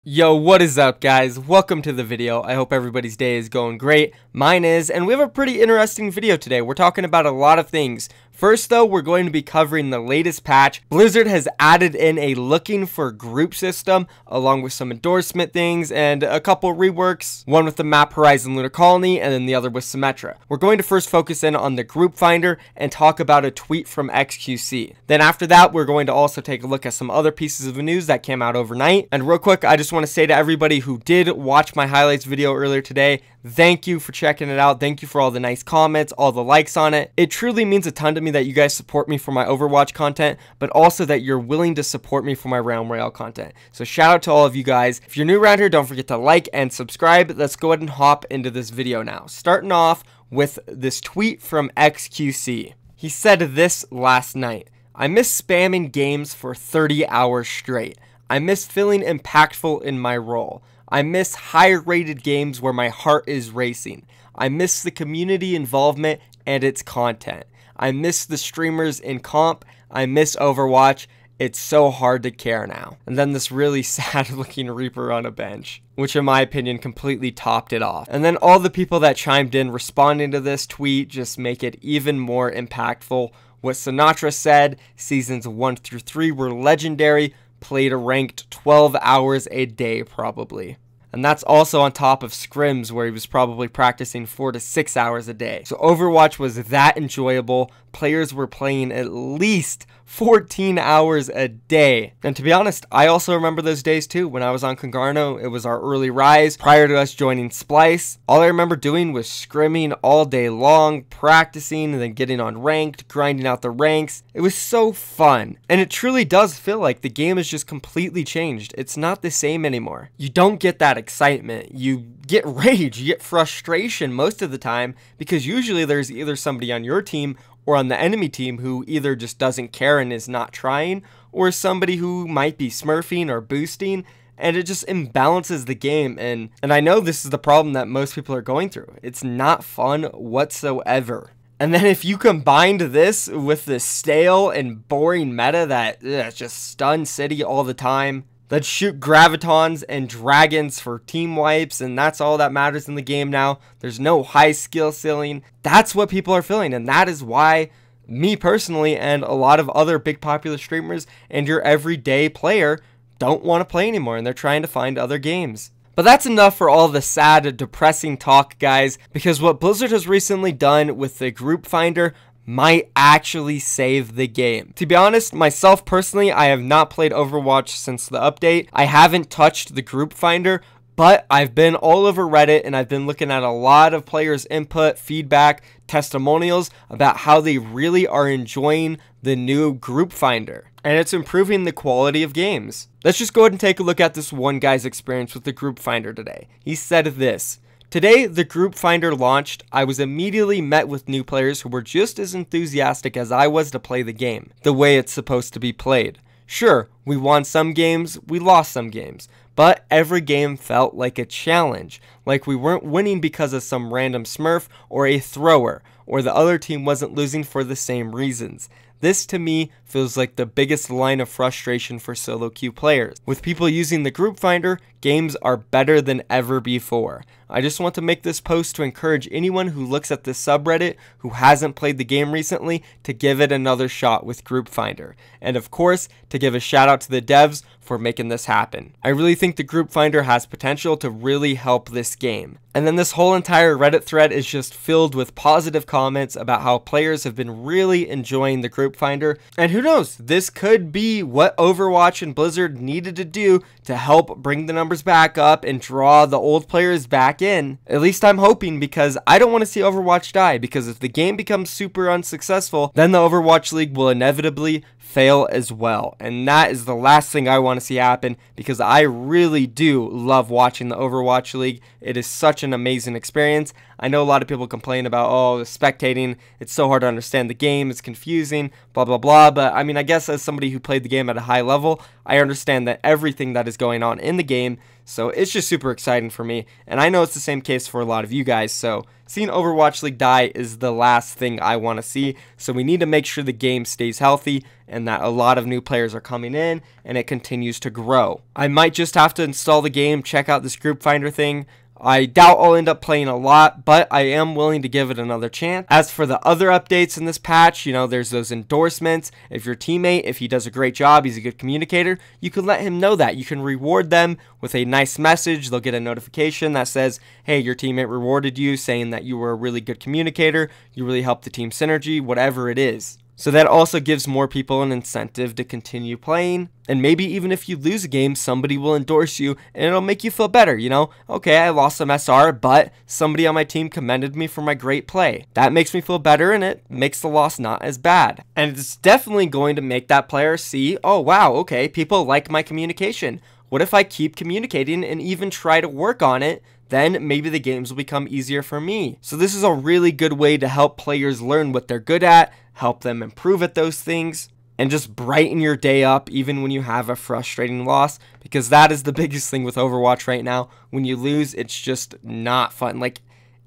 Yo, what is up guys? Welcome to the video. I hope everybody's day is going great. Mine is, and we have a pretty interesting video today. We're talking about a lot of things. First though, we're going to be covering the latest patch. Blizzard has added in a looking for group system, along with some endorsement things and a couple reworks. One with the map Horizon Lunar Colony, and then the other with Symmetra. We're going to first focus in on the group finder and talk about a tweet from XQC. Then after that, we're going to also take a look at some other pieces of news that came out overnight. And real quick, I just want to say to everybody who did watch my highlights video earlier today, thank you for checking it out. Thank you for all the nice comments, all the likes on it. It truly means a ton to me that you guys support me for my Overwatch content, but also that you're willing to support me for my Realm Royale content. So shout out to all of you guys. If you're new around here, don't forget to like and subscribe. Let's go ahead and hop into this video now. Starting off with this tweet from XQC. He said this last night: "I miss spamming games for 30 hours straight. I miss feeling impactful in my role. I miss higher rated games where my heart is racing. I miss the community involvement and its content. I miss the streamers in comp. I miss Overwatch. It's so hard to care now." And then this really sad looking Reaper on a bench, which in my opinion completely topped it off. And then all the people that chimed in responding to this tweet just make it even more impactful. What Sinatra said: "Seasons 1 through 3 were legendary. Played a ranked 12 hours a day probably." And that's also on top of scrims where he was probably practicing 4 to 6 hours a day. So Overwatch was that enjoyable. Players were playing at least 14 hours a day. And to be honest, I also remember those days too. When I was on Congarno, it was our early rise prior to us joining Splice. All I remember doing was scrimming all day long, practicing, and then getting on ranked, grinding out the ranks. It was so fun. And it truly does feel like the game has just completely changed. It's not the same anymore. You don't get that excitement. You get rage, you get frustration most of the time, because usually there's either somebody on your team or on the enemy team who either just doesn't care and is not trying, or somebody who might be smurfing or boosting, and it just imbalances the game. And I know this is the problem that most people are going through. It's not fun whatsoever. And then if you combined this with the stale and boring meta that just stun city all the time, that shoot gravitons and dragons for team wipes, and that's all that matters in the game now. There's no high skill ceiling. That's what people are feeling, and that is why me personally and a lot of other big popular streamers and your everyday player don't want to play anymore, and they're trying to find other games. But that's enough for all the sad, depressing talk, guys, because what Blizzard has recently done with the group finder might actually save the game. To be honest, myself personally, I have not played Overwatch since the update. I haven't touched the group finder, but I've been all over Reddit and I've been looking at a lot of players' input, feedback, testimonials about how they really are enjoying the new group finder, and it's improving the quality of games. Let's just go ahead and take a look at this one guy's experience with the group finder today. He said this: "Today, the group finder launched. I was immediately met with new players who were just as enthusiastic as I was to play the game, the way it's supposed to be played. Sure, we won some games, we lost some games, but every game felt like a challenge, like we weren't winning because of some random smurf or a thrower, or the other team wasn't losing for the same reasons. This to me feels like the biggest line of frustration for solo queue players. With people using the group finder, games are better than ever before. I just want to make this post to encourage anyone who looks at this subreddit who hasn't played the game recently to give it another shot with group finder. And of course, to give a shout out to the devs for making this happen. I really think the group finder has potential to really help this game." And then this whole entire Reddit thread is just filled with positive comments about how players have been really enjoying the group finder. And who knows, this could be what Overwatch and Blizzard needed to do to help bring the numbers back up and draw the old players back in. At least I'm hoping, because I don't want to see Overwatch die, because if the game becomes super unsuccessful, then the Overwatch League will inevitably fail as well, and that is the last thing I want to see happen, because I really do love watching the Overwatch League. It is such an amazing experience. I know a lot of people complain about, oh, spectating, it's so hard to understand the game, it's confusing, blah, blah, blah. But I mean, I guess as somebody who played the game at a high level, I understand that everything that is going on in the game. So it's just super exciting for me. And I know it's the same case for a lot of you guys. So seeing Overwatch League die is the last thing I want to see. So we need to make sure the game stays healthy and that a lot of new players are coming in and it continues to grow. I might just have to install the game, check out this group finder thing. I doubt I'll end up playing a lot, but I am willing to give it another chance. As for the other updates in this patch, you know, there's those endorsements. If your teammate, if he does a great job, he's a good communicator, you can let him know that. You can reward them with a nice message. They'll get a notification that says, hey, your teammate rewarded you, saying that you were a really good communicator, you really helped the team synergy, whatever it is. So that also gives more people an incentive to continue playing. And maybe even if you lose a game, somebody will endorse you and it'll make you feel better, you know? Okay, I lost some SR, but somebody on my team commended me for my great play. That makes me feel better and it makes the loss not as bad. And it's definitely going to make that player see, oh wow, okay, people like my communication. What if I keep communicating and even try to work on it? Then maybe the games will become easier for me. So this is a really good way to help players learn what they're good at, help them improve at those things, and just brighten your day up even when you have a frustrating loss, because that is the biggest thing with Overwatch right now. When you lose, it's just not fun. Like,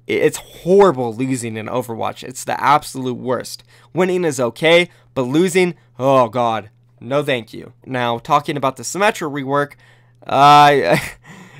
it's horrible losing in Overwatch. It's the absolute worst. Winning is okay, but losing, oh god, no thank you. Now, talking about the Symmetra rework,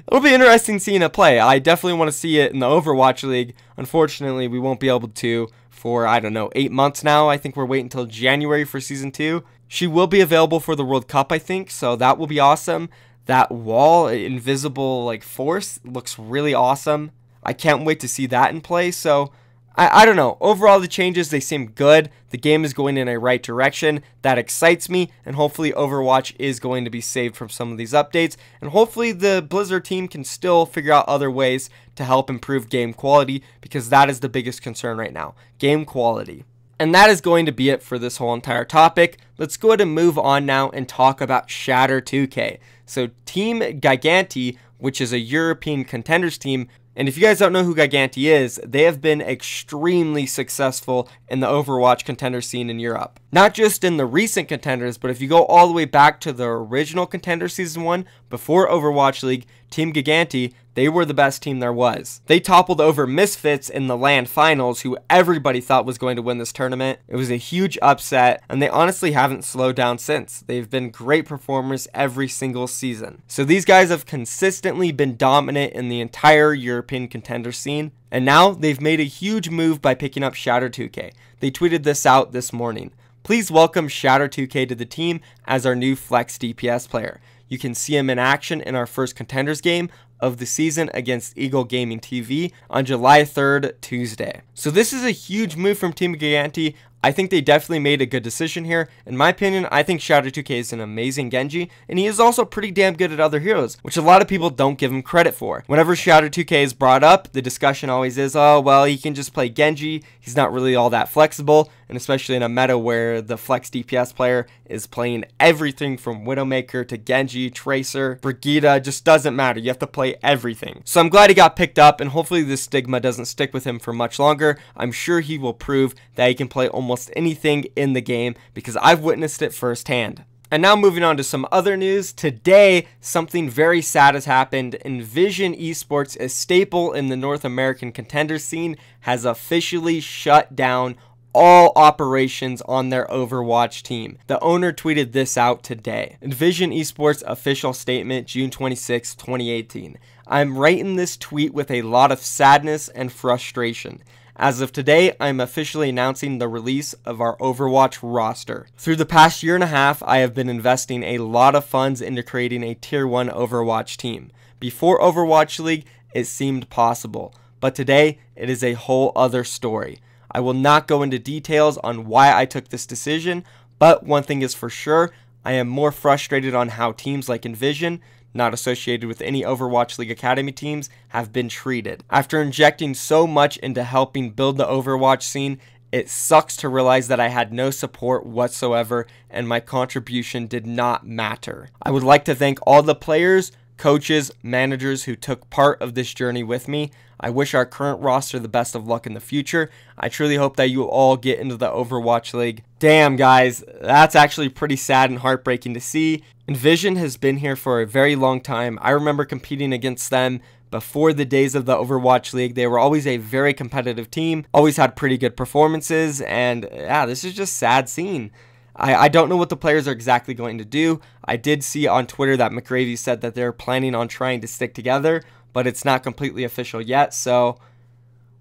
it'll be interesting seeing it play. I definitely want to see it in the Overwatch League. Unfortunately, we won't be able to for, I don't know, 8 months now. I think we're waiting until January for Season 2. She will be available for the World Cup, I think, so that will be awesome. That wall, invisible, like, force looks really awesome. I can't wait to see that in play, so I don't know. Overall, the changes, they seem good. The game is going in a right direction. That excites me, and hopefully Overwatch is going to be saved from some of these updates, and hopefully the Blizzard team can still figure out other ways to help improve game quality, because that is the biggest concern right now, game quality. And that is going to be it for this whole entire topic. Let's go ahead and move on now and talk about Shadder2k. So Team Giganti, which is a European contenders team, and if you guys don't know who Giganti is, they have been extremely successful in the Overwatch contender scene in Europe. Not just in the recent contenders, but if you go all the way back to the original contender season 1, before Overwatch League, Team Giganti, they were the best team there was. They toppled over Misfits in the LAN finals, who everybody thought was going to win this tournament. It was a huge upset, and they honestly haven't slowed down since. They've been great performers every single season. So these guys have consistently been dominant in the entire European contender scene, and now they've made a huge move by picking up Shadder2k. They tweeted this out this morning. Please welcome Shadder2k to the team as our new flex DPS player. You can see him in action in our first contenders game of the season against Eagle Gaming TV on July 3rd, Tuesday. So this is a huge move from Team Giganti. I think they definitely made a good decision here. In my opinion, I think Shadder2k is an amazing Genji, and he is also pretty damn good at other heroes, which a lot of people don't give him credit for. Whenever Shadder2k is brought up, the discussion always is, oh, well, he can just play Genji, he's not really all that flexible, and especially in a meta where the flex DPS player is playing everything from Widowmaker to Genji, Tracer, Brigitte, just doesn't matter, you have to play everything. So I'm glad he got picked up, and hopefully this stigma doesn't stick with him for much longer. I'm sure he will prove that he can play almost anything in the game, because I've witnessed it firsthand. And now moving on to some other news. Today, something very sad has happened. Envision Esports, a staple in the North American contender scene, has officially shut down all operations on their Overwatch team. The owner tweeted this out today. Envision Esports official statement, June 26, 2018. I'm writing this tweet with a lot of sadness and frustration. As of today, I'm officially announcing the release of our Overwatch roster. Through the past year and a half, I have been investing a lot of funds into creating a Tier 1 Overwatch team. Before Overwatch League, it seemed possible, but today, it is a whole other story. I will not go into details on why I took this decision, but one thing is for sure, I am more frustrated on how teams like Envision, not associated with any Overwatch League Academy teams, have been treated. After injecting so much into helping build the Overwatch scene, it sucks to realize that I had no support whatsoever and my contribution did not matter. I would like to thank all the players, coaches, managers who took part of this journey with me. I wish our current roster the best of luck in the future. I truly hope that you all get into the Overwatch League. Damn, guys, that's actually pretty sad and heartbreaking to see. Envision has been here for a very long time. I remember competing against them before the days of the Overwatch League. They were always a very competitive team, always had pretty good performances, and yeah, this is just sad seeing. I don't know what the players are exactly going to do. I did see on Twitter that McGravy said that they're planning on trying to stick together, but it's not completely official yet, so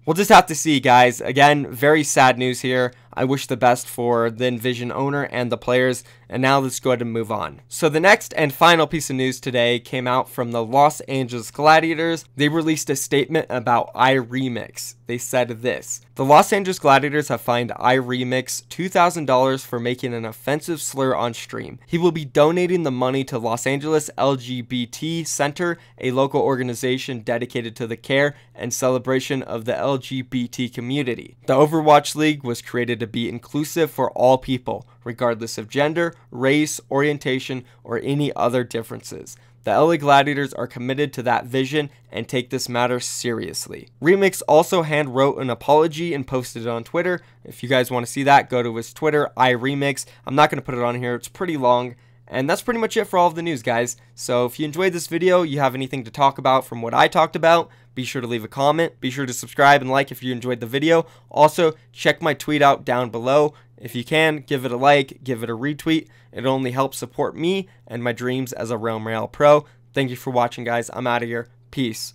we'll just have to see, guys. Again, very sad news here. I wish the best for the Envision owner and the players. And now let's go ahead and move on. So the next and final piece of news today came out from the Los Angeles Gladiators. They released a statement about iRemix. They said this: the Los Angeles Gladiators have fined iRemix $2,000 for making an offensive slur on stream. He will be donating the money to Los Angeles LGBT Center, a local organization dedicated to the care and celebration of the LGBT community. The Overwatch League was created to be inclusive for all people, regardless of gender, race, orientation, or any other differences. The LA Gladiators are committed to that vision and take this matter seriously. Remix also hand wrote an apology and posted it on Twitter. If you guys want to see that, go to his Twitter, iRemix. I'm not going to put it on here, it's pretty long. And that's pretty much it for all of the news, guys. So if you enjoyed this video, you have anything to talk about from what I talked about, be sure to leave a comment. Be sure to subscribe and like if you enjoyed the video. Also, check my tweet out down below. If you can, give it a like, give it a retweet. It only helps support me and my dreams as a Realm Royale Pro. Thank you for watching, guys. I'm out of here. Peace.